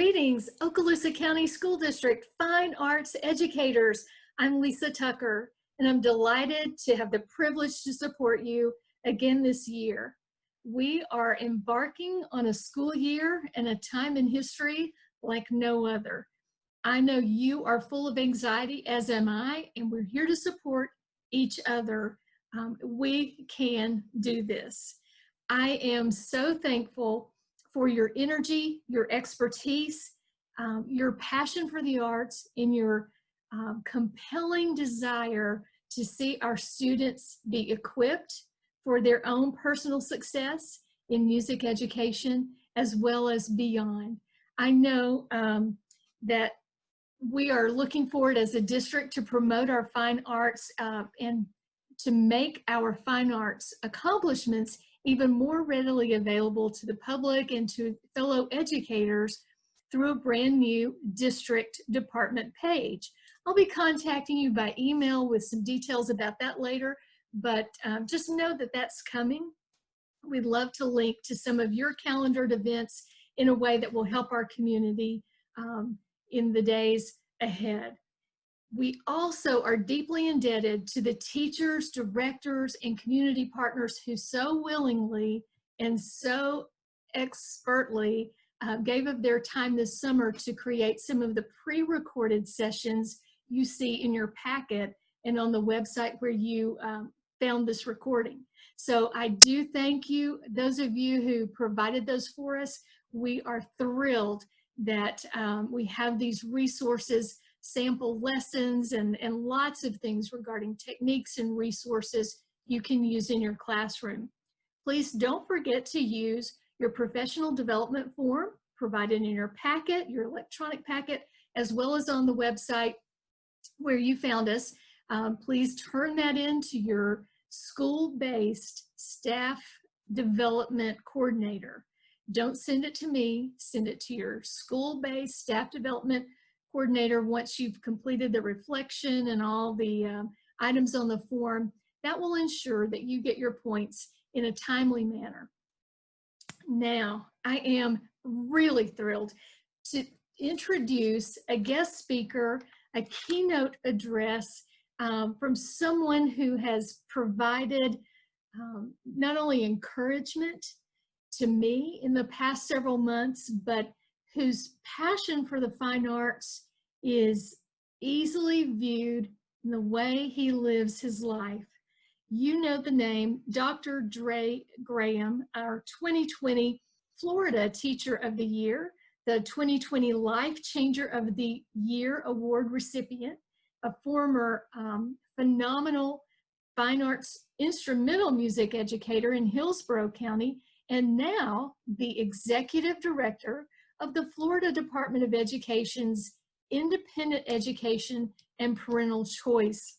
Greetings, Okaloosa County School District Fine Arts Educators. I'm Lisa Tucker, and I'm delighted to have the privilege to support you again this year. We are embarking on a school year and a time in history like no other. I know you are full of anxiety, as am I, and we're here to support each other. We can do this. I am so thankful for your energy, your expertise, your passion for the arts, and your compelling desire to see our students be equipped for their own personal success in music education as well as beyond. I know that we are looking forward as a district to promote our fine arts and to make our fine arts accomplishments even more readily available to the public and to fellow educators through a brand new district department page. I'll be contacting you by email with some details about that later, but just know that that's coming. We'd love to link to some of your calendared events in a way that will help our community in the days ahead. We also are deeply indebted to the teachers, directors, and community partners who so willingly and so expertly gave of their time this summer to create some of the pre-recorded sessions you see in your packet and on the website where you found this recording. So I do thank you, those of you who provided those for us. We are thrilled that we have these resources, sample lessons, and lots of things regarding techniques and resources you can use in your classroom. Please don't forget to use your professional development form provided in your packet, your electronic packet, as well as on the website where you found us. Please turn that into your school-based staff development coordinator. Don't send it to me, send it to your school-based staff development coordinator once you've completed the reflection and all the items on the form. That will ensure that you get your points in a timely manner. Now, I am really thrilled to introduce a guest speaker, a keynote address from someone who has provided not only encouragement to me in the past several months, but whose passion for the fine arts is easily viewed in the way he lives his life. You know the name, Dr. Dre Graham, our 2020 Florida Teacher of the Year, the 2020 Life Changer of the Year award recipient, a former phenomenal fine arts instrumental music educator in Hillsborough County, and now the executive director of the Florida Department of Education's Independent Education and Parental Choice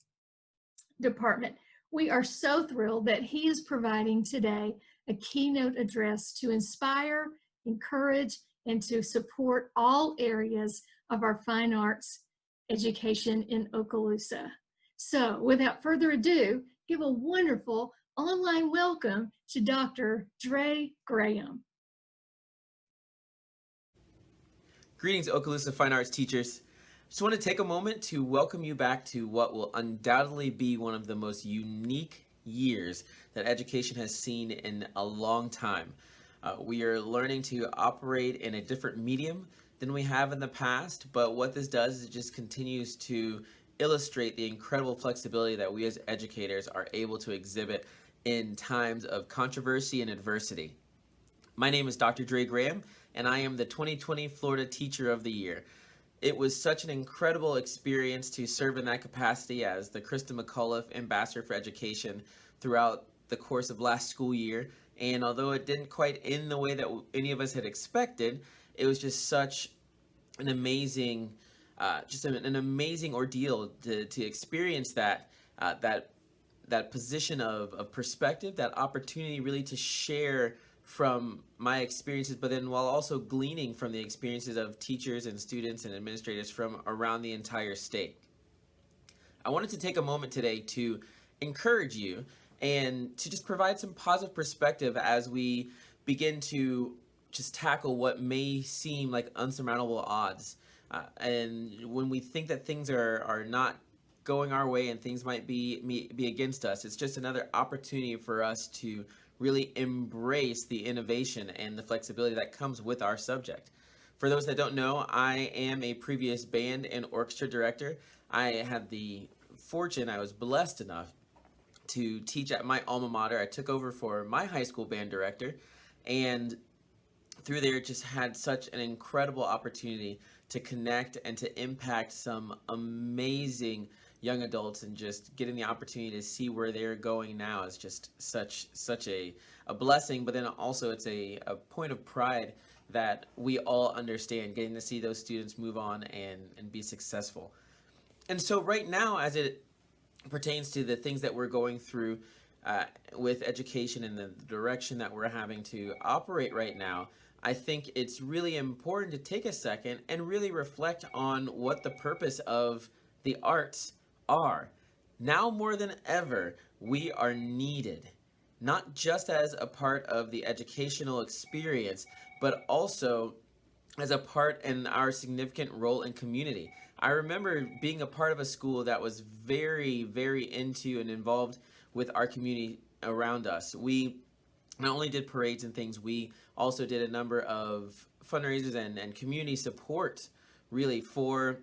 Department. We are so thrilled that he is providing today a keynote address to inspire, encourage, and to support all areas of our fine arts education in Okaloosa. So without further ado, give a wonderful online welcome to Dr. Dre Graham. Greetings, Okaloosa Fine Arts teachers. Just want to take a moment to welcome you back to what will undoubtedly be one of the most unique years that education has seen in a long time. We are learning to operate in a different medium than we have in the past, but what this does is it just continues to illustrate the incredible flexibility that we as educators are able to exhibit in times of controversy and adversity. My name is Dr. Dre Graham, and I am the 2020 Florida Teacher of the Year. It was such an incredible experience to serve in that capacity as the Krista McAuliffe Ambassador for Education throughout the course of last school year. And although it didn't quite end the way that any of us had expected, it was just such an amazing, an amazing ordeal to experience that position of perspective, that opportunity really to share from my experiences, but then while also gleaning from the experiences of teachers and students and administrators from around the entire state. I wanted to take a moment today to encourage you and to just provide some positive perspective as we begin to just tackle what may seem like unsurmountable odds. And when we think that things are not going our way and things might be against us, it's just another opportunity for us to really embrace the innovation and the flexibility that comes with our subject. For those that don't know, I am a previous band and orchestra director. I had the fortune, I was blessed enough to teach at my alma mater. I took over for my high school band director, and through there just had such an incredible opportunity to connect and to impact some amazing young adults, and just getting the opportunity to see where they're going now is just such a blessing. But then also it's a point of pride that we all understand, getting to see those students move on and be successful. And so right now, as it pertains to the things that we're going through with education and the direction that we're having to operate right now, I think it's really important to take a second and really reflect on what the purpose of the arts are. Now more than ever, we are needed, not just as a part of the educational experience, but also as a part in our significant role in community. I remember being a part of a school that was very, very into and involved with our community around us. We not only did parades and things, we also did a number of fundraisers and community support really for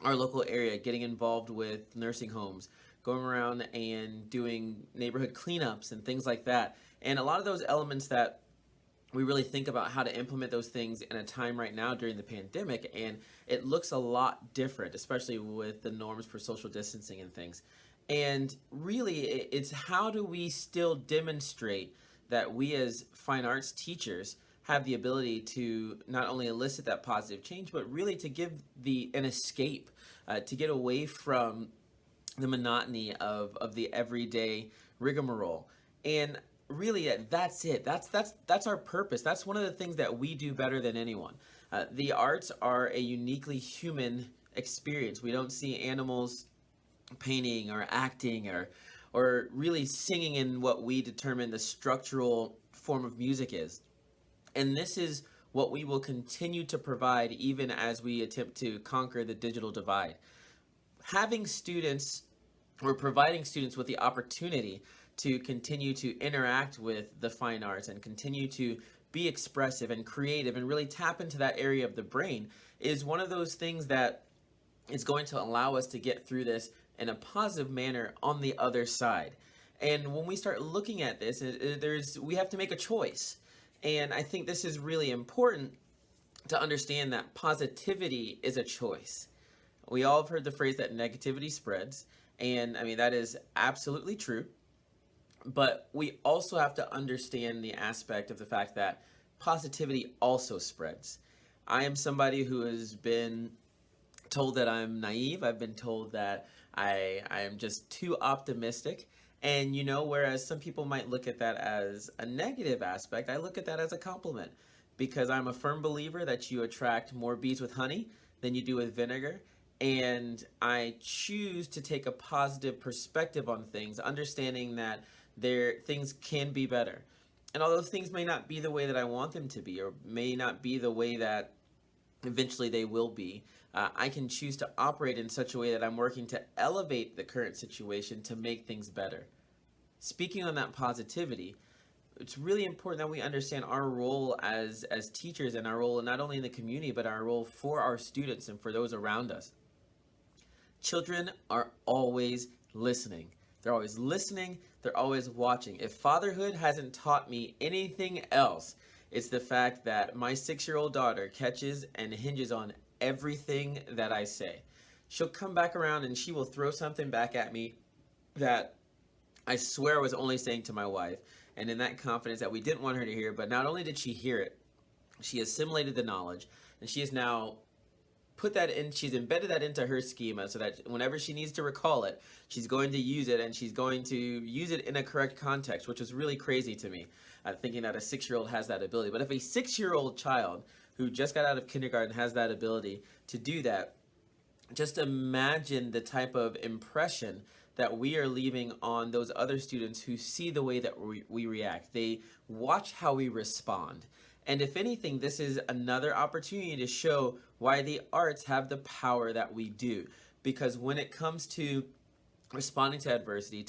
our local area, getting involved with nursing homes, going around and doing neighborhood cleanups and things like that. And a lot of those elements that we really think about how to implement those things in a time right now during the pandemic, and it looks a lot different, especially with the norms for social distancing and things. And really, it's how do we still demonstrate that we as fine arts teachers have the ability to not only elicit that positive change, but really to give an escape, to get away from the monotony of the everyday rigmarole. And really, that's it. That's our purpose. That's one of the things that we do better than anyone. The arts are a uniquely human experience. We don't see animals painting or acting or really singing in what we determine the structural form of music is. And this is what we will continue to provide even as we attempt to conquer the digital divide. Having students or providing students with the opportunity to continue to interact with the fine arts and continue to be expressive and creative and really tap into that area of the brain is one of those things that is going to allow us to get through this in a positive manner on the other side. And when we start looking at this, we have to make a choice. And I think this is really important to understand that positivity is a choice. We all have heard the phrase that negativity spreads, and I mean, that is absolutely true. But we also have to understand the aspect of the fact that positivity also spreads. I am somebody who has been told that I'm naive. I've been told that I am just too optimistic. And whereas some people might look at that as a negative aspect, I look at that as a compliment, because I'm a firm believer that you attract more bees with honey than you do with vinegar. And I choose to take a positive perspective on things, understanding that things can be better. And although things may not be the way that I want them to be, or may not be the way that eventually they will be, I can choose to operate in such a way that I'm working to elevate the current situation to make things better. Speaking on that positivity, it's really important that we understand our role as teachers, and our role not only in the community, but our role for our students and for those around us. Children are always listening. They're always listening. They're always watching. If fatherhood hasn't taught me anything else, it's the fact that my 6-year-old daughter catches and hinges on everything that I say. She'll come back around and she will throw something back at me that I swear I was only saying to my wife. And in that confidence that we didn't want her to hear, but not only did she hear it, she assimilated the knowledge, and she has now she's embedded that into her schema, so that whenever she needs to recall it, she's going to use it, and she's going to use it in a correct context, which is really crazy to me, thinking that a 6-year-old has that ability. But if a 6-year-old child who just got out of kindergarten has that ability to do that, just imagine the type of impression that we are leaving on those other students who see the way that we react. They watch how we respond. And if anything, this is another opportunity to show why the arts have the power that we do. Because when it comes to responding to adversity,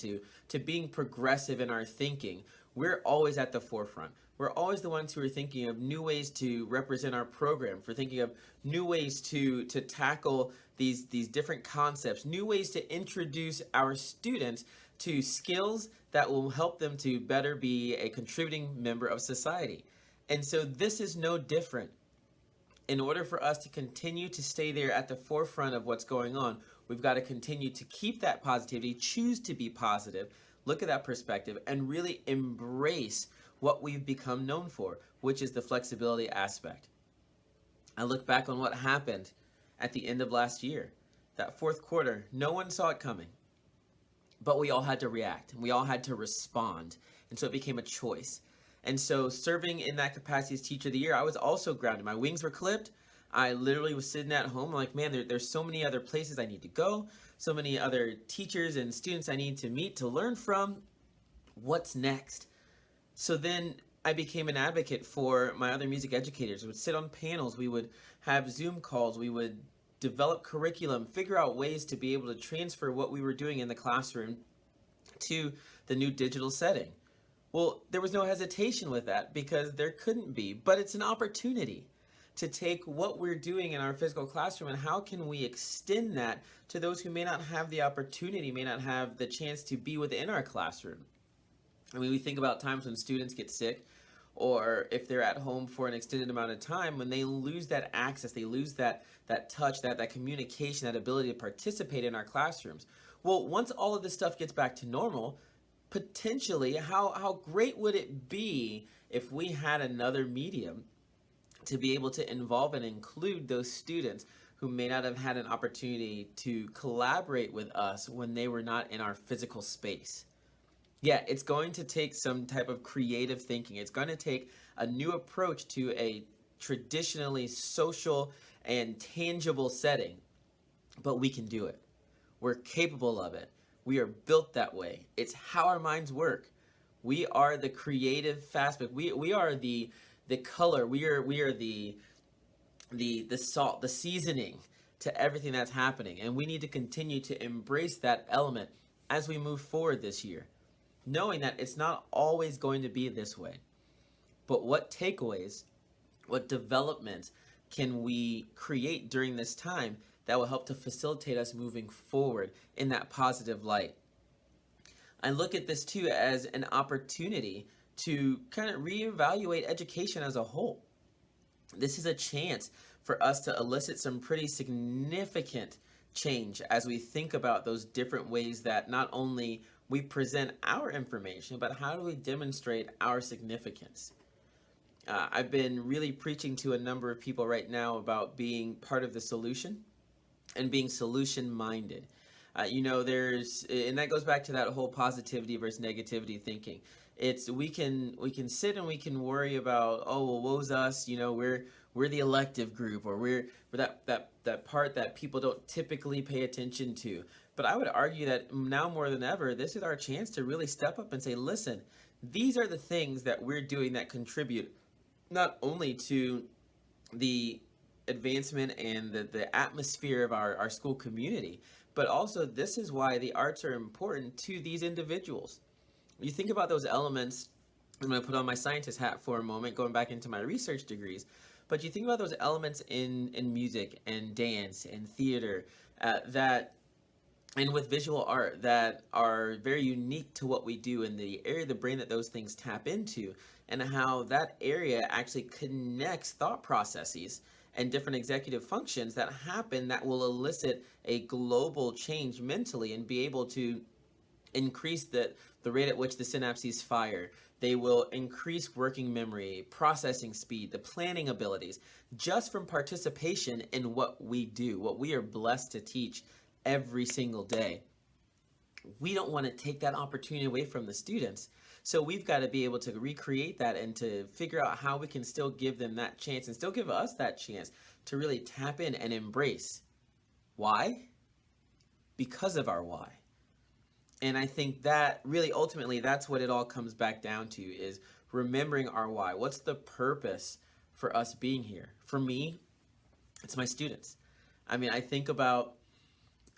to being progressive in our thinking, we're always at the forefront. We're always the ones who are thinking of new ways to represent our program, for thinking of new ways to tackle these different concepts, new ways to introduce our students to skills that will help them to better be a contributing member of society. And so this is no different. In order for us to continue to stay there at the forefront of what's going on, we've got to continue to keep that positivity, choose to be positive, look at that perspective, and really embrace what we've become known for, which is the flexibility aspect. I look back on what happened at the end of last year. That fourth quarter, no one saw it coming, but we all had to react, and we all had to respond, and so it became a choice. And so serving in that capacity as teacher of the year, I was also grounded. My wings were clipped. I literally was sitting at home like, man, there's so many other places I need to go, so many other teachers and students I need to meet, to learn from. What's next? So then I became an advocate for my other music educators. We would sit on panels, we would have Zoom calls, we would develop curriculum, figure out ways to be able to transfer what we were doing in the classroom to the new digital setting. Well, there was no hesitation with that because there couldn't be, but it's an opportunity to take what we're doing in our physical classroom and how can we extend that to those who may not have the opportunity, may not have the chance to be within our classroom. I mean, we think about times when students get sick, or if they're at home for an extended amount of time, when they lose that access, they lose that touch, that communication, that ability to participate in our classrooms. Well, once all of this stuff gets back to normal, potentially, how great would it be if we had another medium to be able to involve and include those students who may not have had an opportunity to collaborate with us when they were not in our physical space? Yeah, it's going to take some type of creative thinking. It's going to take a new approach to a traditionally social and tangible setting, but we can do it. We're capable of it. We are built that way. It's how our minds work. We are the creative aspect. We are the color. We are the salt, the seasoning to everything that's happening. And we need to continue to embrace that element as we move forward this year, knowing that it's not always going to be this way. But what takeaways, what developments can we create during this time that will help to facilitate us moving forward in that positive light? I look at this too as an opportunity to kind of reevaluate education as a whole. This is a chance for us to elicit some pretty significant change as we think about those different ways that not only we present our information, but how do we demonstrate our significance? I've been really preaching to a number of people right now about being part of the solution and being solution-minded. And that goes back to that whole positivity versus negativity thinking. It's we can sit and we can worry about, oh well, woe's us, we're the elective group, or we're that part that people don't typically pay attention to. But I would argue that now more than ever, this is our chance to really step up and say, listen, these are the things that we're doing that contribute not only to the advancement and the atmosphere of our school community, but also this is why the arts are important to these individuals. You think about those elements, I'm going to put on my scientist hat for a moment, going back into my research degrees, but you think about those elements in music and dance and theater and with visual art that are very unique to what we do, in the area of the brain that those things tap into, and how that area actually connects thought processes and different executive functions that happen that will elicit a global change mentally and be able to increase the rate at which the synapses fire. They will increase working memory, processing speed, the planning abilities, just from participation in what we do, what we are blessed to teach every single day. We don't want to take that opportunity away from the students. So we've got to be able to recreate that and to figure out how we can still give them that chance and still give us that chance to really tap in and embrace. Why? Because of our why. And I think that really ultimately that's what it all comes back down to, is remembering our why. What's the purpose for us being here. For me, it's my students. I mean, I think about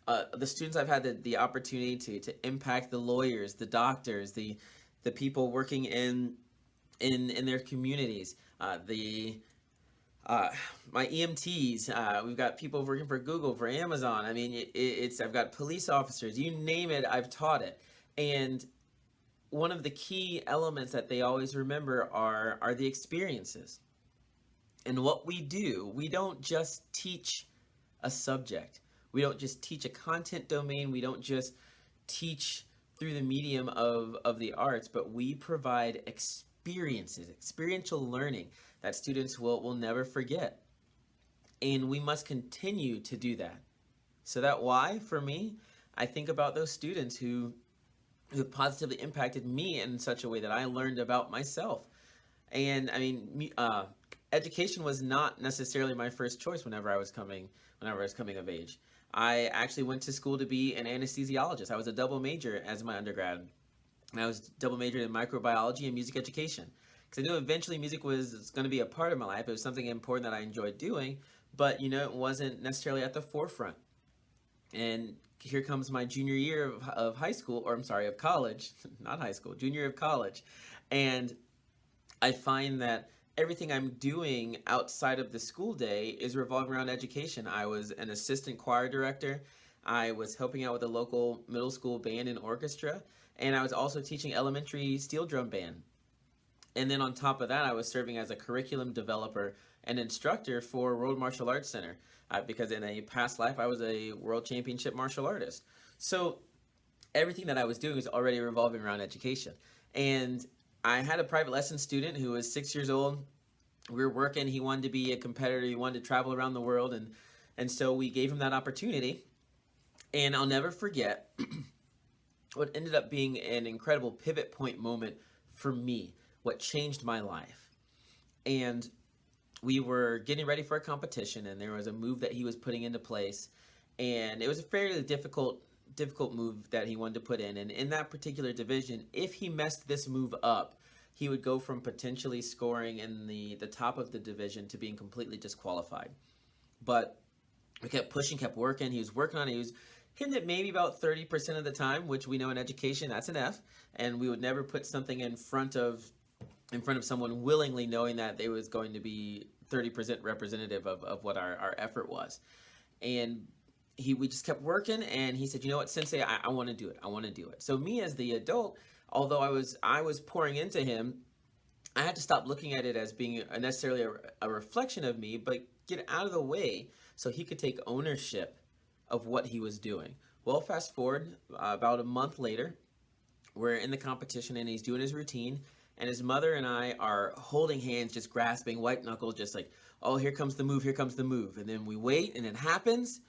the students I've had the opportunity to impact, the lawyers, the doctors, the people working in their communities, the my EMTs. We've got people working for Google, for Amazon. I mean, it's I've got police officers. You name it, I've taught it. And one of the key elements that they always remember are the experiences. And what we do, we don't just teach a subject. We don't just teach a content domain. We don't just teach through the medium of the arts, but we provide experiences, experiential learning that students will never forget. And we must continue to do that. So that why, for me, I think about those students who positively impacted me in such a way that I learned about myself. And I mean, education was not necessarily my first choice whenever I was coming of age. I actually went to school to be an anesthesiologist. I was a double major as my undergrad. And I was double majored in microbiology and music education. Because I knew eventually music was going to be a part of my life. It was something important that I enjoyed doing, but it wasn't necessarily at the forefront. And here comes my junior year of high school, or I'm sorry, of college, not high school, junior year of college. And I find that everything I'm doing outside of the school day is revolving around education. I was an assistant choir director. I was helping out with a local middle school band and orchestra. And I was also teaching elementary steel drum band. And then on top of that, I was serving as a curriculum developer and instructor for World Martial Arts Center. Because in a past life, I was a world championship martial artist. So everything that I was doing was already revolving around education. And I had a private lesson student who was 6 years old. We were working. He wanted to be a competitor. He wanted to travel around the world. And so we gave him that opportunity. And I'll never forget what ended up being an incredible pivot point moment for me, what changed my life. And we were getting ready for a competition, and there was a move that he was putting into place. And it was a fairly difficult move that he wanted to put in. And in that particular division, if he messed this move up, he would go from potentially scoring in the top of the division to being completely disqualified. But we kept pushing, kept working. He was working on it. He was hitting it maybe about 30% of the time, which we know in education, that's an F. And we would never put something in front of someone willingly knowing that they was going to be 30% representative of what our effort was. And we just kept working, and he said, you know what, Sensei, I want to do it. I want to do it. So me as the adult, although I was pouring into him, I had to stop looking at it as being necessarily a reflection of me, but get out of the way so he could take ownership of what he was doing. Well, fast forward about a month later, we're in the competition, and he's doing his routine, and his mother and I are holding hands, just grasping, white knuckles, just like, oh, here comes the move, here comes the move. And then we wait, and it happens.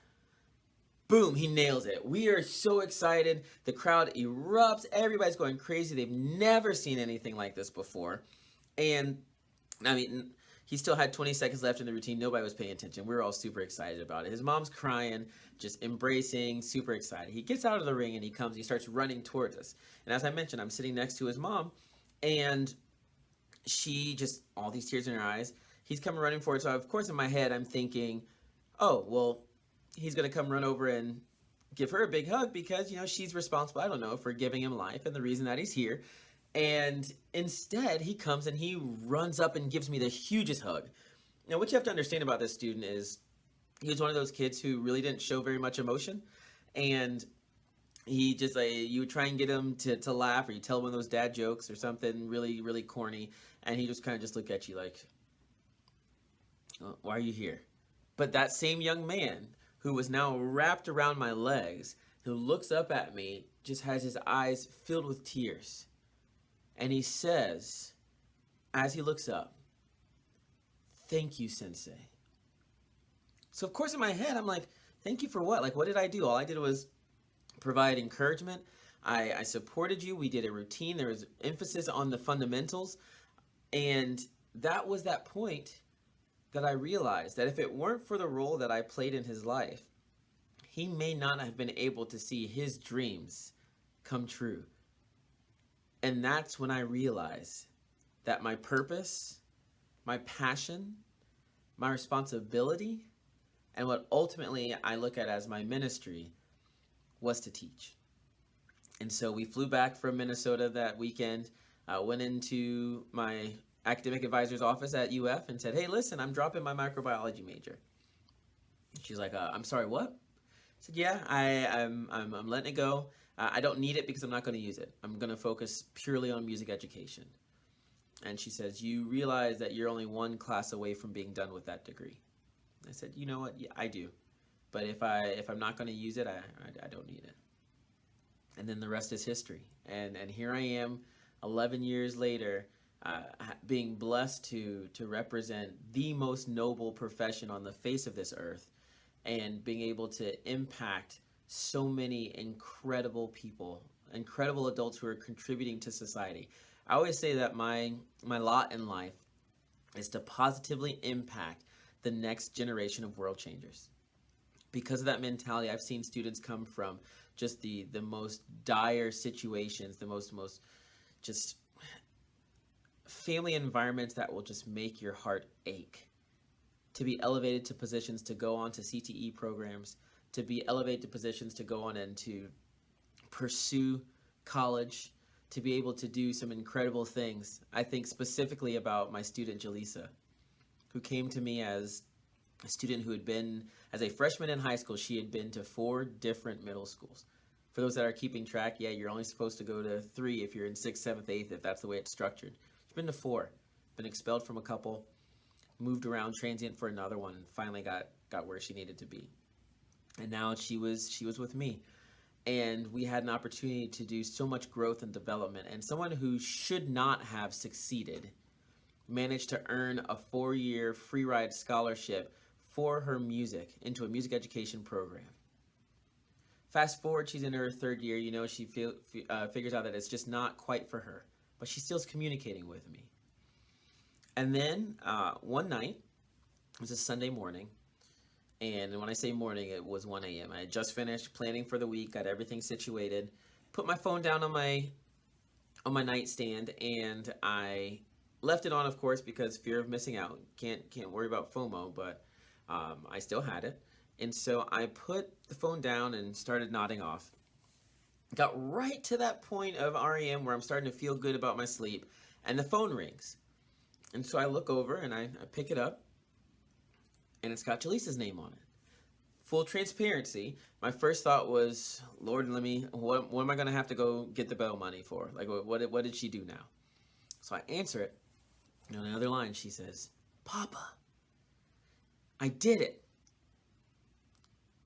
Boom, he nails it. We are so excited. The crowd erupts. Everybody's going crazy. They've never seen anything like this before. And, I mean, he still had 20 seconds left in the routine. Nobody was paying attention. We were all super excited about it. His mom's crying, just embracing, super excited. He gets out of the ring, and he starts running towards us. And as I mentioned, I'm sitting next to his mom, and she just, all these tears in her eyes. He's coming running forward. So, of course, in my head, I'm thinking, oh, well, he's going to come run over and give her a big hug because, she's responsible, I don't know, for giving him life and the reason that he's here. And instead, he comes and he runs up and gives me the hugest hug. Now, what you have to understand about this student is he was one of those kids who really didn't show very much emotion. And he just, you would try and get him to laugh, or you tell one of those dad jokes or something really, really corny. And he just kind of just look at you like, oh, why are you here? But that same young man who was now wrapped around my legs, who looks up at me, just has his eyes filled with tears. And he says, as he looks up, thank you, Sensei. So, of course, in my head, I'm like, thank you for what? Like, what did I do? All I did was provide encouragement. I supported you. We did a routine. There was emphasis on the fundamentals. And that was that point that I realized that if it weren't for the role that I played in his life, he may not have been able to see his dreams come true. And that's when I realized that my purpose my passion, my responsibility, and what ultimately I look at as my ministry was to teach. And so we flew back from Minnesota that weekend, went into my academic advisor's office at UF and said, "Hey, listen, I'm dropping my microbiology major." She's like, "I'm sorry, what?" I said, "Yeah, I'm letting it go. I don't need it because I'm not going to use it. I'm going to focus purely on music education." And she says, "You realize that you're only one class away from being done with that degree?" I said, "You know what? Yeah, I do. But if I'm not going to use it, I don't need it." And then the rest is history. And here I am, 11 years later, being blessed to represent the most noble profession on the face of this earth, and being able to impact so many incredible people, incredible adults who are contributing to society. I always say that my lot in life is to positively impact the next generation of world changers. Because of that mentality, I've seen students come from just the most dire situations, the most just family environments that will just make your heart ache, to be elevated to positions to go on to CTE programs, to be elevated to positions to go on and to pursue college, to be able to do some incredible things. I think specifically about my student Jaleesa, who came to me as a student who had been, as a freshman in high school, she had been to 4 different middle schools. For those that are keeping track, yeah, you're only supposed to go to 3 if you're in 6th, 7th, 8th, if that's the way it's structured. She's been to 4, been expelled from a couple, moved around transient for another one, and finally got where she needed to be. And now she was with me. And we had an opportunity to do so much growth and development. And someone who should not have succeeded managed to earn a 4-year free ride scholarship for her music into a music education program. Fast forward, she's in her 3rd year. You know, she figures out that it's just not quite for her, but she still's communicating with me. And then one night, it was a Sunday morning, and when I say morning, it was 1 a.m. I had just finished planning for the week, got everything situated, put my phone down on my nightstand, and I left it on, of course, because fear of missing out. Can't worry about FOMO, but I still had it. And so I put the phone down and started nodding off. Got right to that point of REM where I'm starting to feel good about my sleep, and the phone rings. And so I look over and I pick it up, and it's got Jaleesa's name on it. Full transparency, my first thought was, Lord, what am I going to have to go get the bail money for? Like, what did she do now? So I answer it, and on the other line she says, "Papa, I did it."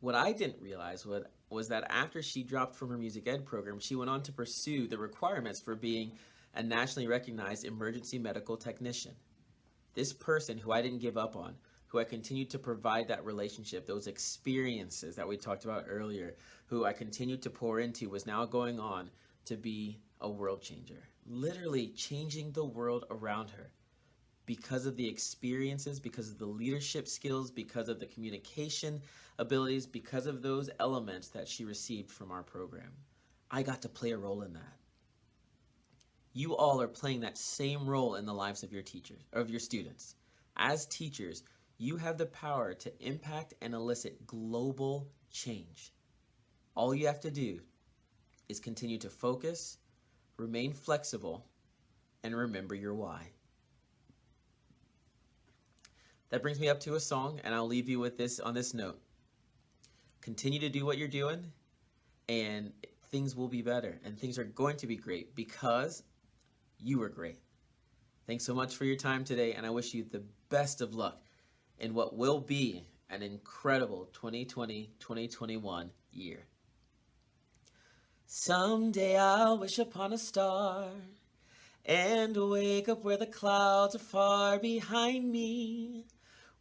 What I didn't realize was that after she dropped from her music ed program, she went on to pursue the requirements for being a nationally recognized emergency medical technician. This person who I didn't give up on, who I continued to provide that relationship, those experiences that we talked about earlier, who I continued to pour into, was now going on to be a world changer, literally changing the world around her. Because of the experiences, because of the leadership skills, because of the communication abilities, because of those elements that she received from our program. I got to play a role in that. You all are playing that same role in the lives of your teachers, of your students. As teachers, you have the power to impact and elicit global change. All you have to do is continue to focus, remain flexible, and remember your why. That brings me up to a song, and I'll leave you with this on this note. Continue to do what you're doing, and things will be better, and things are going to be great because you were great. Thanks so much for your time today, and I wish you the best of luck in what will be an incredible 2020-2021 year. Someday I'll wish upon a star and wake up where the clouds are far behind me,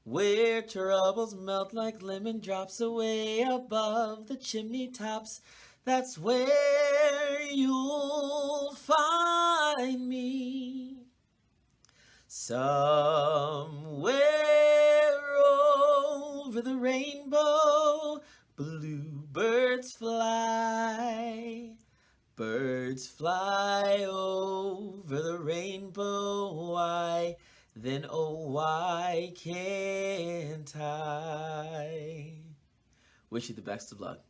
where troubles melt like lemon drops away above the chimney tops. That's where you'll find me. Somewhere over the rainbow, bluebirds fly. Birds fly over the rainbow. Why? then oh, why can't I? Wish you the best of luck.